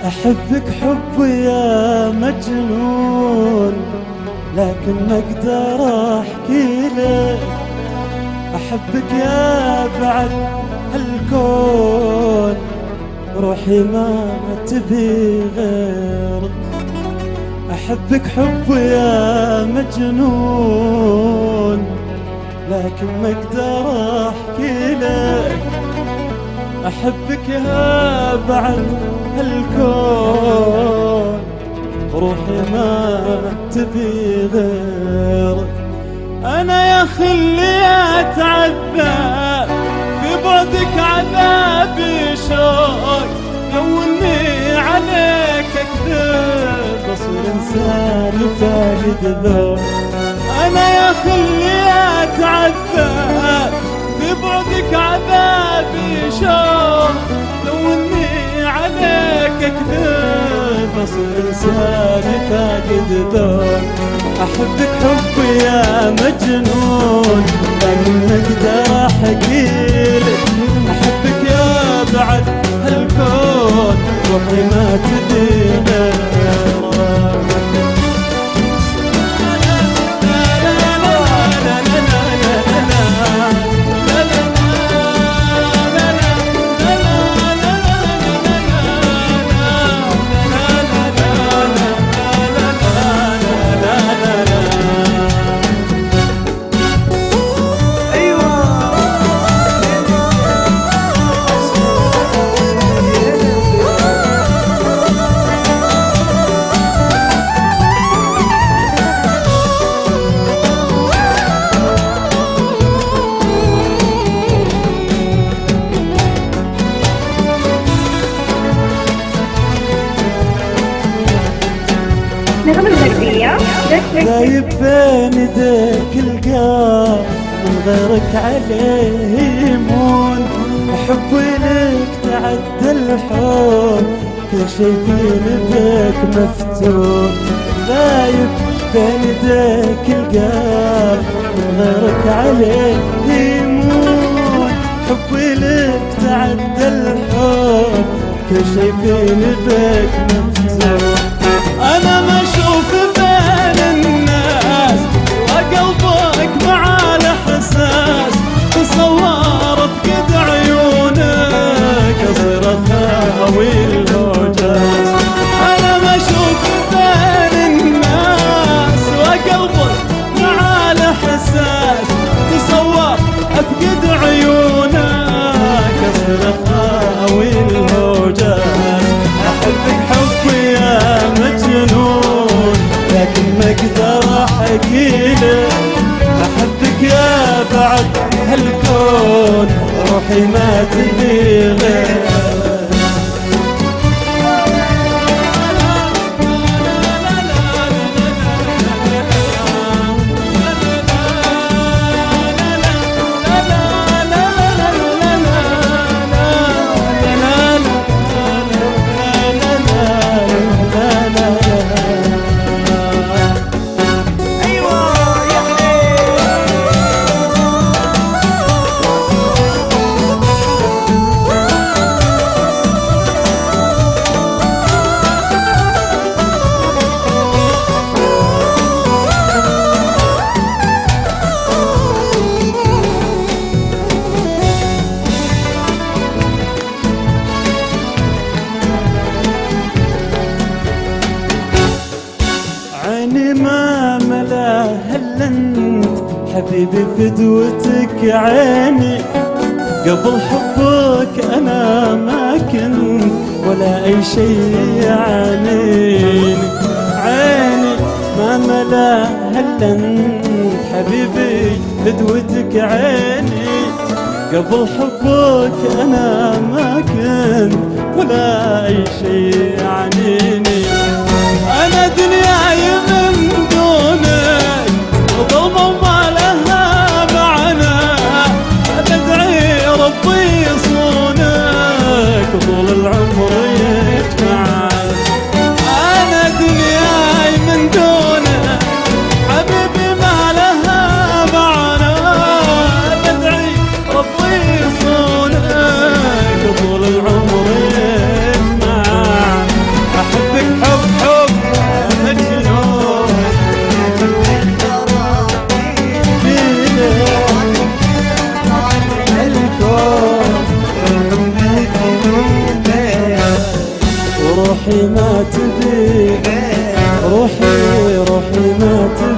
أحبك حب يا مجنون، لكن ما أقدر أحكي لك. أحبك يا بعد هالكون، روحي ما تبي غيرك. أحبك حب يا مجنون، لكن ما أقدر أحكي لك. أحبك يا بعد هالكون، روحي ما تبي غيرك. أنا يا خلي أتعذب في بعدك عذابي شوق، لو إني عليك أكذب أصير إنسان فاقد ذوق. أنا يا خلي أتعذب في بعدك عذابي شوق، لو إني عليك أكذب أصير إنسان فاقد ذوق. أحبك حب يا مجنون، لكن ما أقدر أحكيلك. أحبك يا بعد هالكون، روحي ما تدري دايب بين يديك القلب، من غيرك عليه يمون. حبي لك تعدى الحب، كل شي فيني بيك مفتون. دايب بين يديك القلب، من غيرك عليه يمون. حبي لك تعدى الحب، كل شي فيني بيك مفتون. أنا ما أشوف بين الناس وقلبك مع الإحساس، تصور بقد عيونك أصير أخاوي الهوجاس. أنا ما أشوف بين الناس وقلبك مع الإحساس، تصور بقد عيونك أصير أخاوي الهوجاس. أحبك حبي يا مجنون، لكن ما أقدر أحكيلك. أحبك يا بعد هالكون، روحي ما تبي غير. عيني ما ملاها الا انت حبيبي، فدوتك عيني. قبل حبك انا ما كنت ولا اي شيء يعنيني. عيني ما ملاها الا انت حبيبي، فدوتك عيني. قبل حبك انا ما كنت ولا اي شيء يعنيني. أنا دنياي من دونك وظلمة وما لها معنى، أدعي ربي يصونك وطول العمر يجمعنا. أنا دنياي من دونك حبيبي ما لها معنى، أدعي ربي يصونك وطول العمر يجمعنا. روحي ما تبي، روحي ما تبي